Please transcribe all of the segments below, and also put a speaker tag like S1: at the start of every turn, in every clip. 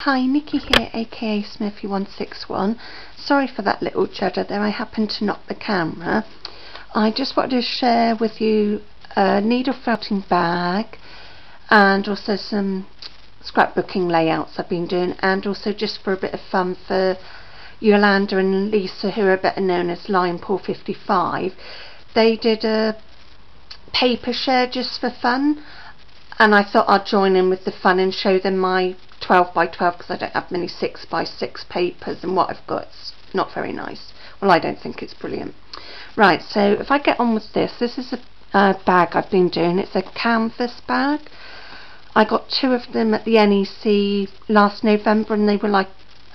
S1: Hi, Nikki here, aka Smithy161. Sorry for that little judder there, I happened to knock the camera. I just wanted to share with you a needle felting bag and also some scrapbooking layouts I've been doing, and also just for a bit of fun for Yolanda and Lisa, who are better known as LIONPAW55. They did a paper share just for fun, and I thought I'd join in with the fun and show them my 12 by 12 because I don't have many 6 by 6 papers, and what I've got is not very nice. Well, I don't think it's brilliant. Right, so if I get on with this is a bag I've been doing. It's a canvas bag. I got 2 of them at the NEC last November and they were like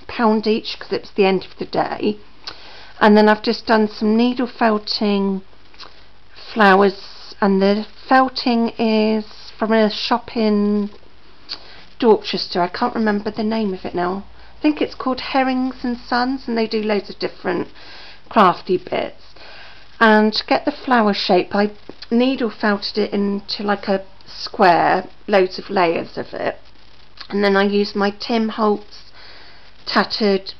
S1: £1 each because it was the end of the day. And then I've just done some needle felting flowers, and the felting is from a shop in Dorchester. I can't remember the name of it now. I think it's called Herrings and Sons, and they do loads of different crafty bits. And to get the flower shape, I needle felted it into like a square, loads of layers of it, and then I used my Tim Holtz tattered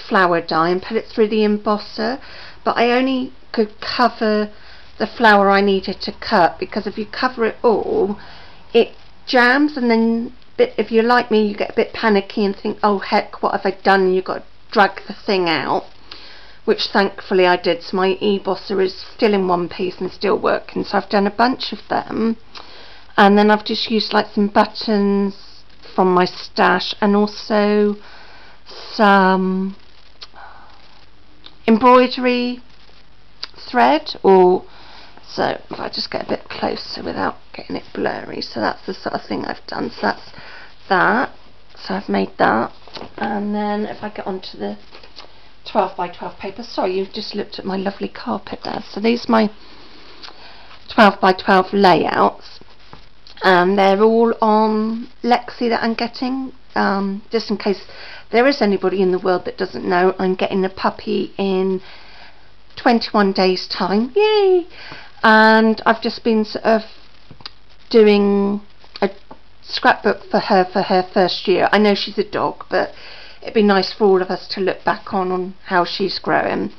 S1: flower die and put it through the embosser, but I only could cover the flower I needed to cut, because if you cover it all it jams, and then if you're like me you get a bit panicky and think, oh heck, what have I done, and you've got to drag the thing out, which thankfully I did. So my e-bosser is still in one piece and still working, so I've done a bunch of them, and then I've just used like some buttons from my stash and also some embroidery thread, or so if I just get a bit closer without getting it blurry. So that's the sort of thing I've done. So that's that. So I've made that, and then if I get onto the 12 by 12 paper, sorry, you just looked at my lovely carpet there. So these are my 12 by 12 layouts, and they're all on Lexi that I'm getting. Just in case there is anybody in the world that doesn't know, I'm getting a puppy in 21 days time, yay! And I've just been sort of doing a scrapbook for her first year. I know she's a dog, but it'd be nice for all of us to look back on how she's growing.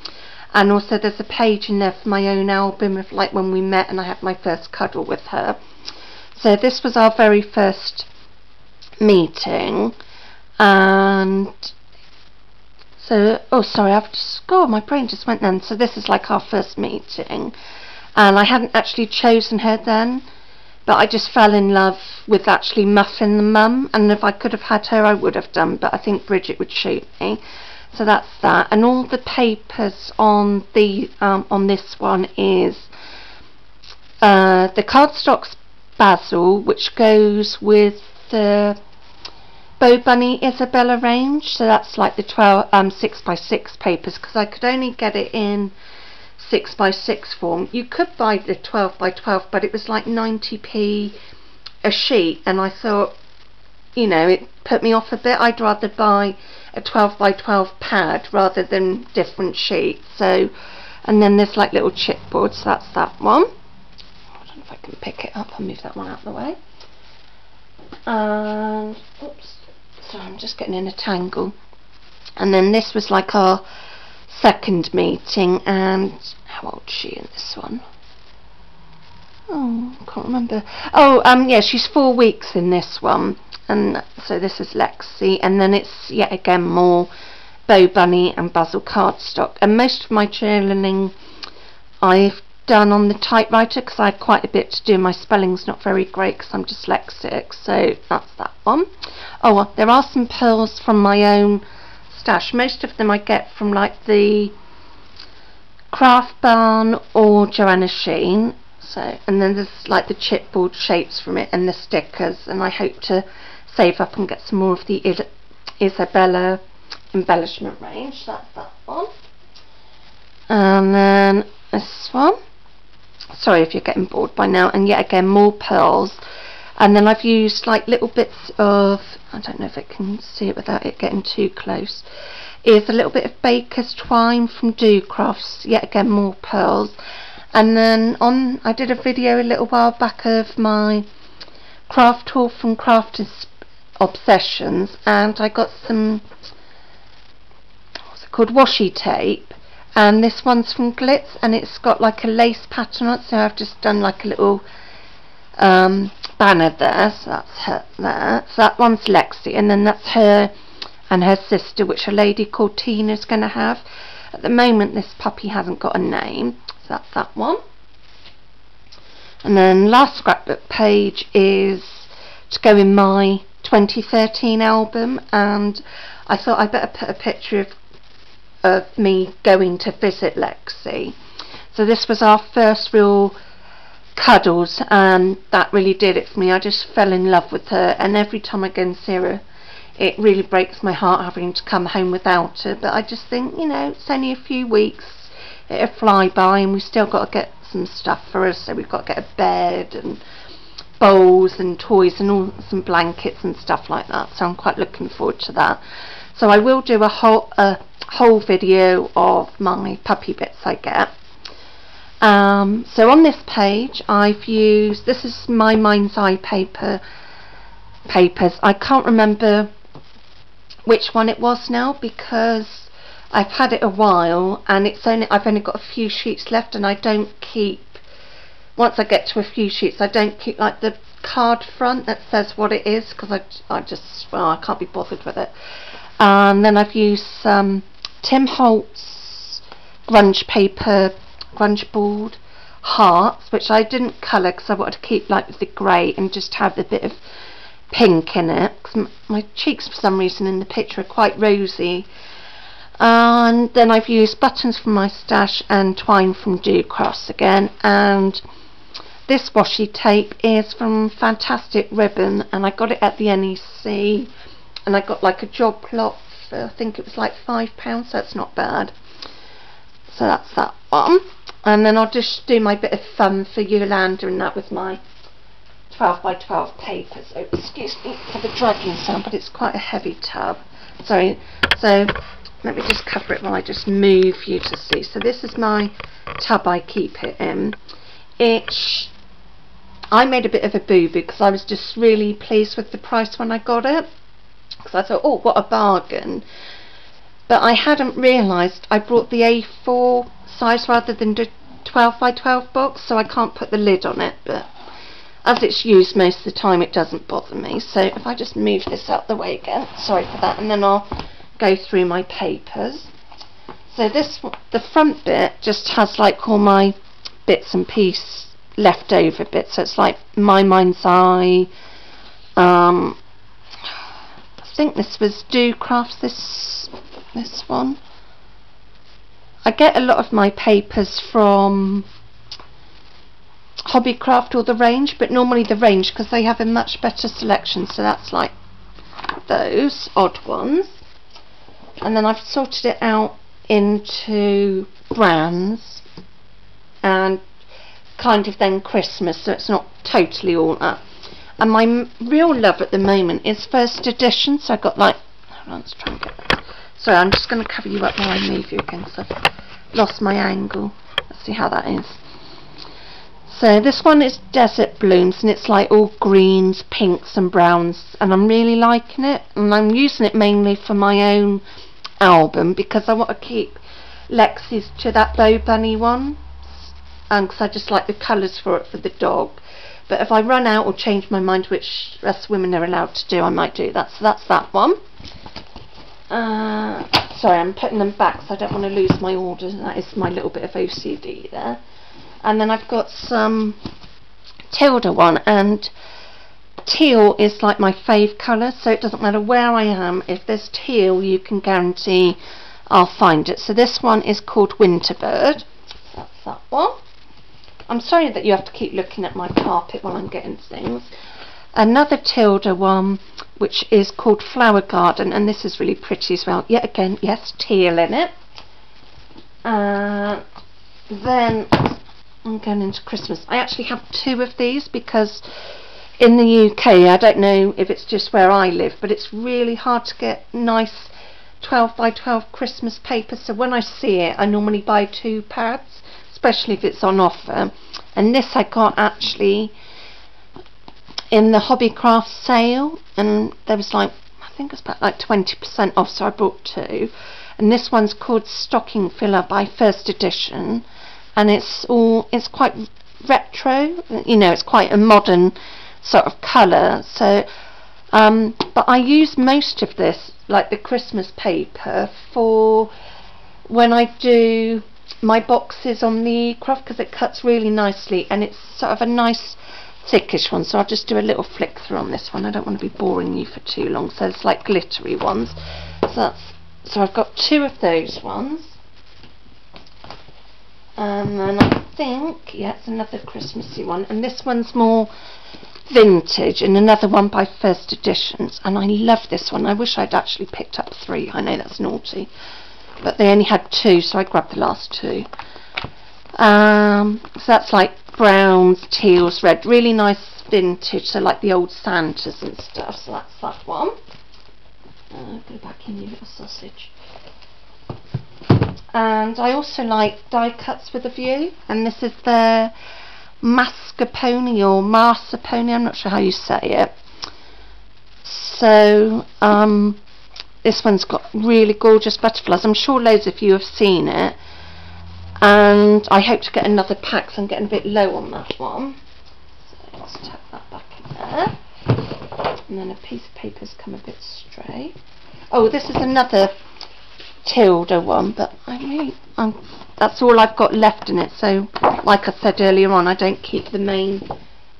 S1: And also there's a page in there for my own album of like when we met and I had my first cuddle with her. So this was our very first meeting, and so, oh sorry, I've just, oh my brain just went then. So this is like our first meeting, and I hadn't actually chosen her then, but I just fell in love with actually Muffin the mum, and if I could have had her I would have done, but I think Bridget would shoot me. So that's that. And all the papers on the on this one is the cardstock's basil, which goes with the Bow Bunny Isabella range, so that's like the 12 6 by 6 papers, because I could only get it in 6 by 6 form. You could buy the 12 by 12, but it was like 90p a sheet, and I thought, you know, it put me off a bit. I'd rather buy a 12 by 12 pad rather than different sheets. So, and then there's like little chipboards, so that's that one. I don't know if I can pick it up. I'll move that one out of the way. And oops, so I'm just getting in a tangle. And then this was like our second meeting, and how old is she in this one? Oh, can't remember. Oh, yeah, she's 4 weeks in this one. And so this is Lexi, and then it's yet again more Bow Bunny and Basil cardstock. And most of my journaling I've done on the typewriter because I had quite a bit to do. My spelling's not very great because I'm dyslexic, so that's that one. Oh, well, there are some pearls from my own stash. Most of them I get from like the Craft Barn or Joanna Sheen. So, and then there's like the chipboard shapes from it and the stickers, and I hope to save up and get some more of the Isabella embellishment range. That's that one. And then this one. Sorry if you're getting bored by now. And yet again more pearls. And then I've used like little bits of, I don't know if it can see it without it getting too close, is a little bit of baker's twine from Do Crafts, yet again more pearls. And then I did a video a little while back of my craft haul from Crafty Obsessions, and I got some, what's it called, washi tape, and this one's from Glitz, and it's got like a lace pattern on it, so I've just done like a little banner there, so that's her there. So that one's Lexi, and then that's her and her sister, which a lady called Tina's going to have. At the moment this puppy hasn't got a name, so that's that one. And then last scrapbook page is to go in my 2013 album, and I thought I'd better put a picture of me going to visit Lexi. So this was our first real cuddles, and that really did it for me. I just fell in love with her, and every time I go and see her, it really breaks my heart having to come home without her, but I just think, you know, it's only a few weeks, it'll fly by, and we still got to get some stuff for us. So we've got to get a bed and bowls and toys and all, some blankets and stuff like that, so I'm quite looking forward to that. So I will do a whole video of my puppy bits I get. So on this page I've used, this is my Mind's Eye papers. I can't remember which one it was now because I've had it a while, and I've only got a few sheets left, and I don't keep, once I get to a few sheets, I don't keep like the card front that says what it is, because I can't be bothered with it. And then I've used some Tim Holtz grunge paper, grunge board hearts, which I didn't colour because I wanted to keep like with the grey and just have a bit of pink in it, because my cheeks for some reason in the picture are quite rosy. And then I've used buttons from my stash and twine from Do Crafts again, and this washi tape is from Fantastic Ribbon, and I got it at the NEC, and I got like a job plot for, I think it was like £5, so it's not bad. So that's that one. And then I'll just do my bit of fun for Yolanda and that with my 12 by 12 paper. So excuse me for the dragging sound, but it's quite a heavy tub. Sorry. So let me just cover it while I just move you to see. So this is my tub I keep it in. I made a bit of a boo-boo because I was just really pleased with the price when I got it, because I thought, oh, what a bargain. But I hadn't realised I brought the A4 size rather than the 12 by 12 box, so I can't put the lid on it, but as it's used most of the time it doesn't bother me. So if I just move this out the way again, sorry for that, and then I'll go through my papers. So this, the front bit just has like all my bits and pieces, leftover bits, so it's like my Mind's Eye, I think this was Do Crafts, this one. I get a lot of my papers from Hobbycraft or the Range, but normally the Range because they have a much better selection, so that's like those odd ones. And then I've sorted it out into brands and kind of then Christmas, so it's not totally all that. And my real love at the moment is first edition, so I got like, hold on, let's try and get that. Sorry, I'm just going to cover you up while I move you again because I've lost my angle. Let's see how that is. So this one is Desert Blooms, and it's like all greens, pinks and browns, and I'm really liking it, and I'm using it mainly for my own album because I want to keep Lexi's to that Bow Bunny one, and because I just like the colours for it for the dog. But if I run out or change my mind, which us women are allowed to do, I might do that. So that's that one. Sorry, I'm putting them back so I don't want to lose my order. That is my little bit of OCD there. And then I've got some Tilda one, and teal is like my fave colour, so it doesn't matter where I am, if there's teal you can guarantee I'll find it. So this one is called Winterbird. That's that one. I'm sorry that you have to keep looking at my carpet while I'm getting things. Another Tilda one, which is called Flower Garden, and this is really pretty as well. Yet again, yes, teal in it. Then I'm going into Christmas. I actually have two of these because in the UK, I don't know if it's just where I live, but it's really hard to get nice 12 by 12 Christmas paper. So when I see it, I normally buy 2 pads, especially if it's on offer. And this I got actually in the Hobbycraft sale, and there was like, I think it was about like 20% off, so I bought 2. And this one's called Stocking Filler by First Edition, and it's quite retro, you know, it's quite a modern sort of colour. So but I use most of this, like the Christmas paper, for when I do my boxes on the craft, because it cuts really nicely, and it's sort of a nice thickish one. So I'll just do a little flick through on this one. I don't want to be boring you for too long. So it's like glittery ones. So I've got 2 of those ones, and then I think, yeah, it's another Christmassy one, and this one's more vintage, and another one by First Editions, and I love this one. I wish I'd actually picked up 3. I know that's naughty, but they only had 2, so I grabbed the last 2. So that's like browns, teals, red, really nice vintage, so like the old Santas and stuff. So that's that one. Go back in, you little sausage. And I also like die cuts with a view, and this is the mascarpone or marsupone, I'm not sure how you say it. So this one's got really gorgeous butterflies. I'm sure loads of you have seen it, and I hope to get another pack, so I'm getting a bit low on that one. So let's tuck that back in there. And then a piece of paper's come a bit stray. Oh, this is another Tilda one, but that's all I've got left in it. So, like I said earlier on, I don't keep the main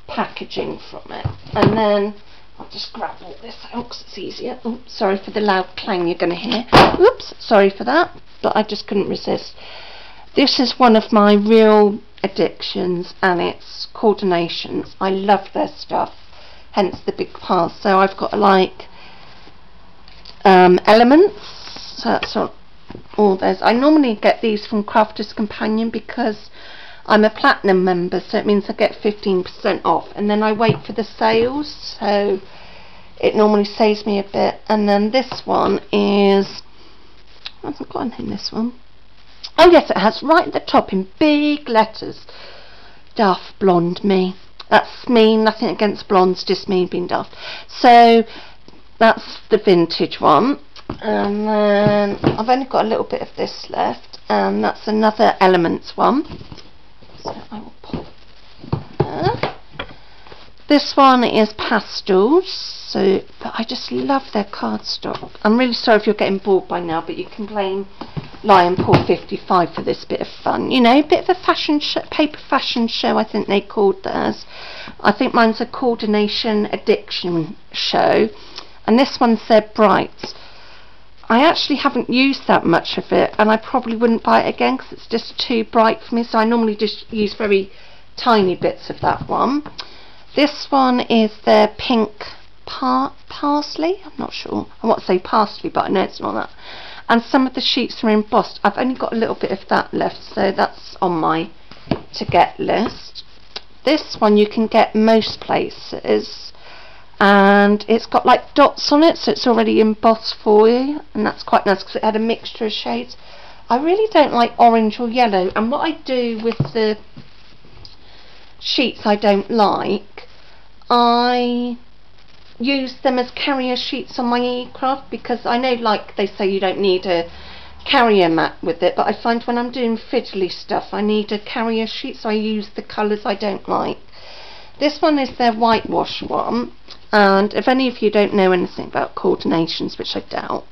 S1: packaging from it. And then I'll just grab all this out because it's easier. Oh, sorry for the loud clang you're going to hear. Oops, sorry for that, but I just couldn't resist. This is one of my real addictions, and it's coordinations. I love their stuff, hence the big pile. So I've got like elements, so that's all those. I normally get these from Crafter's Companion because I'm a platinum member, so it means I get 15% off, and then I wait for the sales, so it normally saves me a bit. And then this one is, I haven't got anything in this one. Oh yes, it has, right at the top in big letters, daft blonde me. That's me, nothing against blondes, just me being daft. So that's the vintage one, and then I've only got a little bit of this left, and that's another Elements one. So I will pop there. This one is pastels, so but I just love their cardstock. I'm really sorry if you're getting bored by now, but you can blame LIONPAW55 for this bit of fun. You know, a bit of a fashion show, paper fashion show, I think they called theirs. I think mine's a coordination addiction show, and this one's their Brights. I actually haven't used that much of it, and I probably wouldn't buy it again because it's just too bright for me, so I normally just use very tiny bits of that one. This one is their pink parsley, I'm not sure, I want to say parsley, but I know it's not that. And some of the sheets are embossed. I've only got a little bit of that left, so that's on my to get list. This one you can get most places, and it's got like dots on it, so it's already embossed for you, and that's quite nice because it had a mixture of shades. I really don't like orange or yellow, and what I do with the sheets I don't like, I use them as carrier sheets on my e-craft, because I know, like they say, you don't need a carrier mat with it, but I find when I'm doing fiddly stuff I need a carrier sheet, so I use the colours I don't like. This one is their whitewash one, and if any of you don't know anything about coordinations, which I doubt,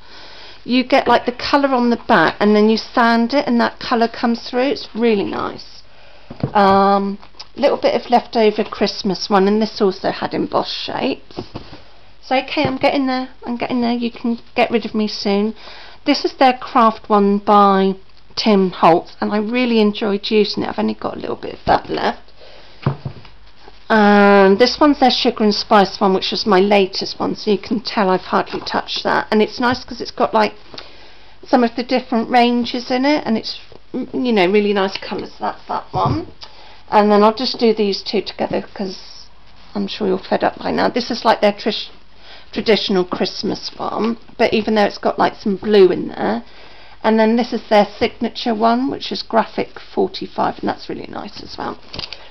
S1: you get like the colour on the back and then you sand it and that colour comes through. It's really nice. Little bit of leftover Christmas one, and this also had embossed shapes. So okay, I'm getting there, you can get rid of me soon. This is their craft one by Tim Holtz, and I really enjoyed using it. I've only got a little bit of that left. And this one's their sugar and spice one, which was my latest one, so you can tell I've hardly touched that. And it's nice because it's got like some of the different ranges in it, and it's, you know, really nice colours. So that's that one. And then I'll just do these two together because I'm sure you're fed up by now. This is like their traditional Christmas one, but even though it's got like some blue in there. And then this is their signature one, which is Graphic 45, and that's really nice as well.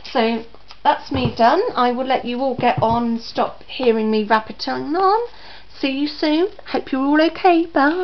S1: So that's me done. I will let you all get on and stop hearing me rabbiting on. See you soon. Hope you're all okay. Bye.